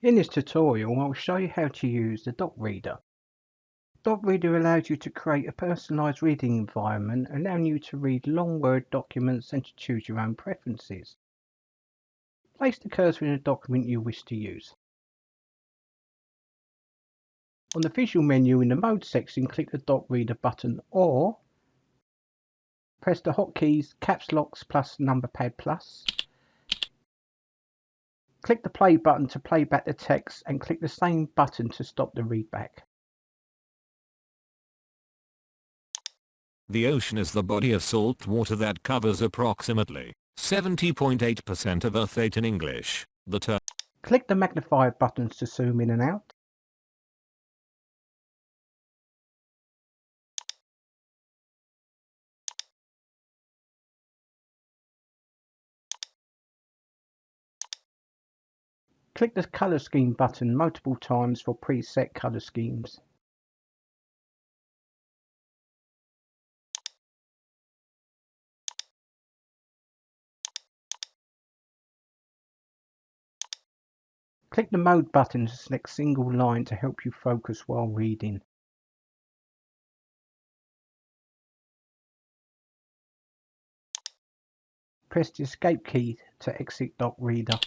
In this tutorial, I'll show you how to use the Doc Reader. Doc Reader allows you to create a personalised reading environment, allowing you to read long Word documents and to choose your own preferences. Place the cursor in the document you wish to use. On the visual menu in the Mode section, click the Doc Reader button or press the hotkeys Caps Locks plus Numberpad plus. Click the play button to play back the text and click the same button to stop the readback. The ocean is the body of salt water that covers approximately 70.8% of Earth. In English, the term. Click the magnifier buttons to zoom in and out. Click the colour scheme button multiple times for preset colour schemes. Click the Mode button to select single line to help you focus while reading. Press the Escape key to exit Doc Reader.